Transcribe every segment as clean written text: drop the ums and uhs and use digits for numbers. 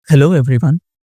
Hello everyone.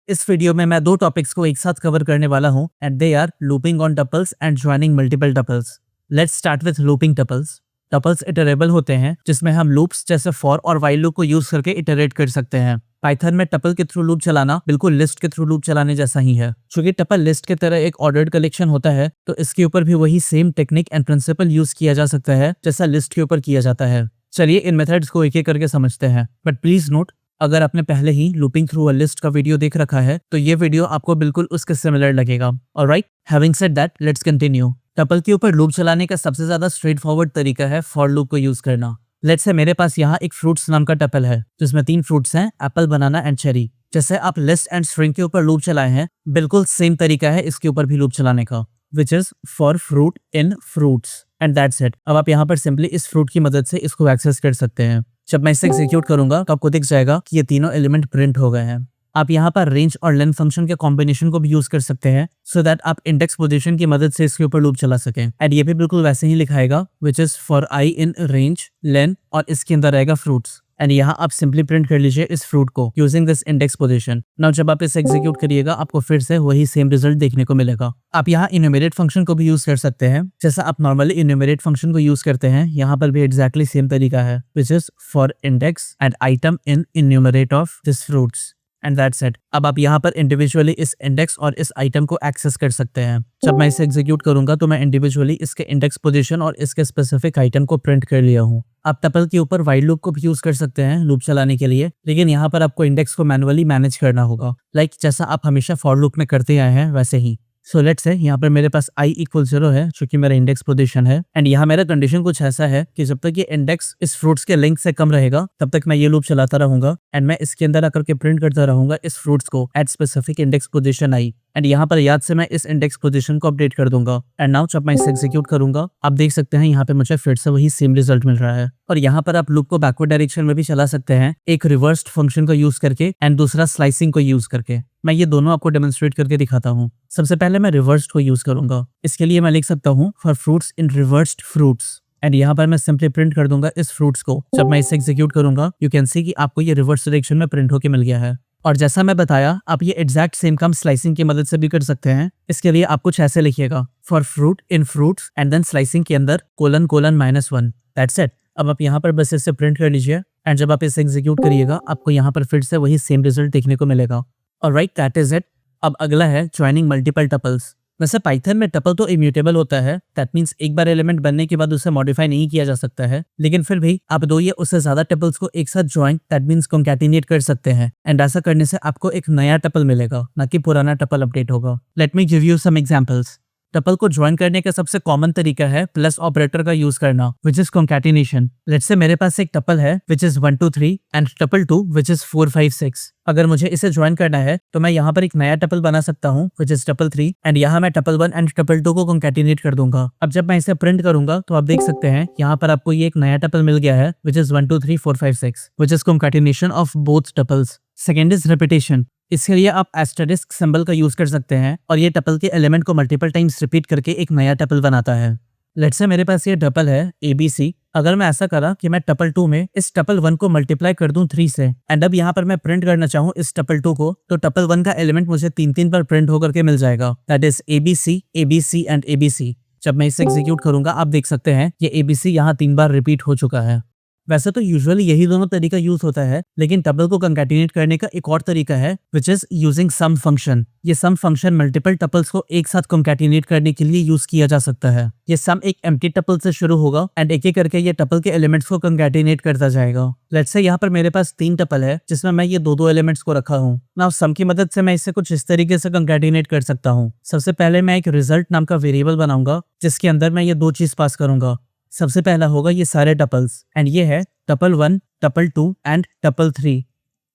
इस video में मैं दो टॉपिक्स को एक साथ कवर करने वाला हूं and they are looping on tuples and joining multiple tuples. Let's start with looping tuples. Tuples iterable होते हैं जिसमें हम लूप्स जैसे फॉर और व्हाइल लूप को यूज करके इटरेट कर सकते हैं। पाइथन में टपल के थ्रू लूप चलाना बिल्कुल लिस्ट के थ्रू लूप चलाने जैसा ही है। चूंकि टपल लिस्ट की तरह एक ऑर्डर्ड कलेक्शन होता है तो इसके ऊपर भी वही same technique and principal use किया जा सकता है जैसा लिस्ट के ऊपर किया जाता है। चलिए इन मेथड्स को एक एक करके समझते हैं, बट प्लीज नोट, अगर आपने पहले ही लूपिंग थ्रू अ लिस्ट का वीडियो देख रखा है तो ये वीडियो आपको बिल्कुल उसके सिमिलर लगेगा। Alright, having said that, let's continue. Tuple के ऊपर लूप चलाने का सबसे ज्यादा स्ट्रेट फॉरवर्ड तरीका है फॉर लूप को यूज करना। लेट्स से मेरे पास यहाँ एक फ्रूट्स नाम का टपल है जिसमें 3 फ्रूट्स हैं, एप्पल, बनाना एंड चेरी। जैसे आप लिस्ट एंड स्ट्रिंग के ऊपर लूप चलाए हैं, बिल्कुल सेम तरीका है इसके ऊपर भी लूप चलाने का, विच is for fruit in fruits and that's it. अब आप यहाँ पर सिंपली इस फ्रूट की मदद से इसको एक्सेस कर सकते हैं। जब मैं इसे एग्जीक्यूट करूंगा तो आपको दिख जाएगा कि ये तीनों एलिमेंट प्रिंट हो गए हैं। आप यहाँ पर रेंज और लेन फंक्शन के कॉम्बिनेशन को भी यूज कर सकते हैं सो दैट आप इंडेक्स पोजीशन की मदद से इसके ऊपर लूप चला सकें। एंड ये भी बिल्कुल वैसे ही लिखाएगा, which is for I in range lane, और इसके अंदर रहेगा फ्रूट्स। एंड यहाँ आप सिंपली प्रिंट कर लीजिए इस फ्रूट को using this index position. Now जब आप इसे एग्जीक्यूट करिएगा आपको फिर से वही सेम रिजल्ट देखने को मिलेगा। आप यहाँ इन्यूमरेट फंक्शन को भी यूज कर सकते हैं जैसा आप नॉर्मली इन्यूमरेट फंक्शन को यूज करते हैं। यहाँ पर भी एग्जैक्टली सेम तरीका है, which is for index and item in enumerate of this fruits and that's it. अब आप यहाँ पर इंडिविजुअली इस इंडेक्स और इस आइटम को एक्सेस कर सकते हैं। जब मैं इसे एग्जीक्यूट करूंगा तो मैं इंडिविजुअली इसके इंडेक्स पोजीशन और इसके स्पेसिफिक आइटम को प्रिंट कर लिया हूँ। आप टपल के ऊपर व्हाइल लूप को भी यूज कर सकते हैं लूप चलाने के लिए, लेकिन यहाँ पर आपको इंडेक्स को मैनुअली मैनेज करना होगा, लाइक जैसा आप हमेशा फॉर लूप में करते आए हैं वैसे ही। सो लेट्स से यहाँ पर मेरे पास i = 0 है जो कि मेरा इंडेक्स पोजीशन है। एंड यहाँ मेरा कंडीशन कुछ ऐसा है कि जब तक ये इंडेक्स इस फ्रूट्स के लिंक से कम रहेगा तब तक मैं ये लूप चलाता रहूंगा एंड मैं इसके अंदर आकर के प्रिंट करता रहूंगा इस फ्रूट्स को at specific index position i। And यहाँ पर याद से मैं इस इंडेक्स पोजीशन को अपडेट कर दूंगा। एंड नाउ जब मैं इसे एग्जीक्यूट करूंगा आप देख सकते हैं यहाँ पे मुझे फिर से वही सेम रिजल्ट मिल रहा है। और यहाँ पर आप लूप को बैकवर्ड डायरेक्शन में भी चला सकते हैं, एक रिवर्स्ड फंक्शन को यूज करके एंड दूसरा स्लाइसिंग को यूज करके। मैं ये दोनों आपको डेमोन्स्ट्रेट करके दिखाता हूँ। सबसे पहले मैं रिवर्स्ड को यूज करूंगा। इसके लिए मैं लिख सकता हूँ for fruits in reversed fruits and यहाँ पर मैं सिंपली प्रिंट कर दूंगा इस फ्रूट्स को। जब मैं इसे एग्जीक्यूट करूंगा यू कैन सी कि आपको ये रिवर्स डायरेक्शन में प्रिंट होके मिल गया है। और जैसा मैं बताया आप ये एग्जैक्ट सेम काम स्लाइसिंग की मदद से भी कर सकते हैं। इसके लिए आप कुछ ऐसे लिखिएगा, for fruit in fruits and then slicing के अंदर ::-1, दैट्स इट। अब आप यहाँ पर बस इसे प्रिंट कर लीजिए एंड जब आप इसे एग्जीक्यूट करिएगा आपको यहाँ पर फिर से वही सेम रिजल्ट देखने को मिलेगा। Alright, that is it. अब अगला है ज्वाइनिंग मल्टीपल टपल्स। वैसे पाइथन में टपल तो इम्यूटेबल होता है, दैट मींस एक बार एलिमेंट बनने के बाद उसे मॉडिफाई नहीं किया जा सकता है, लेकिन फिर भी आप 2 या उससे ज्यादा टपल्स को एक साथ ज्वाइन, दैट मींस कॉन्कैटिनेट कर सकते हैं। एंड ऐसा करने से आपको एक नया टपल मिलेगा, ना कि पुराना टपल अपडेट होगा। Let me give you some examples. Tuple को ज्वाइन करने का सबसे कॉमन तरीका है प्लस ऑपरेटर का यूज करना, which is concatenation. Let's say मेरे पास एक टपल है which is 1 2 3 and tuple 2 which is 4 5 6। अगर मुझे इसे ज्वाइन करना है तो मैं यहाँ पर एक नया टपल बना सकता हूँ विच इज टपल 3 एंड यहाँ मैं टपल 1 एंड टपल 2 को कॉन्कैटिनेट कर दूंगा। अब जब मैं इसे प्रिंट करूंगा तो आप देख सकते हैं यहाँ पर आपको ये एक नया टपल मिल गया है which is 1 2 3 4 5 6, which is concatenation of both tuples. Second is repetition. इसके लिए आप एस्टेरिस्क सिंबल का यूज कर सकते हैं और ये टपल के एलिमेंट को मल्टीपल टाइम्स रिपीट करके एक नया टपल बनाता है। लेट्स से मेरे पास ये टपल है ABC। अगर मैं ऐसा करा कि मैं टपल 2 में इस टपल 1 को मल्टीप्लाई कर दूं 3 से एंड अब यहाँ पर मैं प्रिंट करना चाहूँ इस टपल 2 को, तो टपल 1 का एलिमेंट मुझे 3 बार प्रिंट होकर के मिल जाएगा, that is ABC ABC and ABC। जब मैं इसे एग्जीक्यूट करूंगा आप देख सकते हैं ये ABC यहाँ 3 बार रिपीट हो चुका है। वैसे तो यूजुअली यही दोनों तरीका यूज होता है, लेकिन टपल को कंकैटिनेट करने का एक और तरीका है which is using sum function. ये सम फंक्शन मल्टीपल टपल्स को एक साथ कंकैटिनेट करने के लिए यूज किया जा सकता है। ये सम एक एम्प्टी टपल से शुरू होगा एंड एक एक करके ये टपल के एलिमेंट्स को कंकैटिनेट करता जाएगा। लेट्स से यहाँ पर मेरे पास 3 टपल है जिसमें मैं ये दो एलिमेंट्स को रखा हूँ। नाउ सम की मदद से मैं इसे कुछ इस तरीके से कंकैटिनेट कर सकता हूँ। सबसे पहले मैं एक रिजल्ट नाम का वेरिएबल बनाऊंगा जिसके अंदर मैं ये 2 चीज पास करूंगा। सबसे पहला होगा ये सारे टपल्स एंड ये है tuple 1, tuple 2 and tuple 3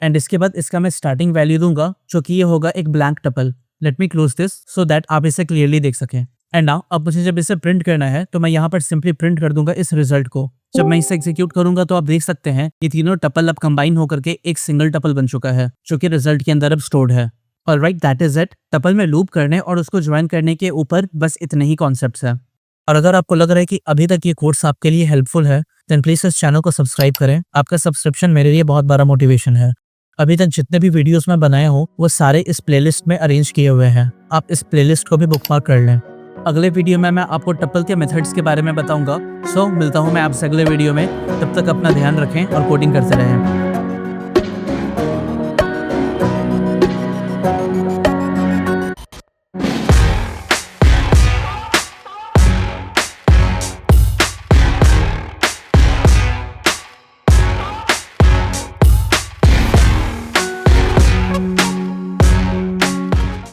and इसके बाद इसका मैं स्टार्टिंग वैल्यू दूंगा जो कि ये होगा एक blank tuple. Let me close this so that आप इसे क्लियरली देख सकें। एंड नाउ अब मुझे जब इसे प्रिंट करना है तो मैं यहाँ पर सिंपली प्रिंट कर दूंगा इस रिजल्ट को। जब मैं इसे एग्जीक्यूट करूंगा तो आप देख सकते हैं ये तीनों टपल अब कंबाइन होकर के एक सिंगल टपल बन चुका है जो कि रिजल्ट के अंदर अब स्टोर्ड है। Alright, that is it. Tuple में लूप करने और उसको ज्वाइन करने के ऊपर बस इतने ही कॉन्सेप्ट्स है। और अगर आपको लग रहा है कि अभी तक ये कोर्स आपके लिए हेल्पफुल है देन प्लीज इस चैनल को सब्सक्राइब करें। आपका सब्सक्रिप्शन मेरे लिए बहुत बड़ा मोटिवेशन है। अभी तक जितने भी वीडियोस मैं बनाया हूँ वो सारे इस प्लेलिस्ट में अरेंज किए हुए हैं। आप इस प्लेलिस्ट को भी बुकमार्क कर लें। अगले वीडियो में मैं आपको टपल के मेथड्स के बारे में बताऊंगा। सो मिलता हूँ मैं आपसे अगले वीडियो में। तब तक अपना ध्यान रखें और कोडिंग करते रहें।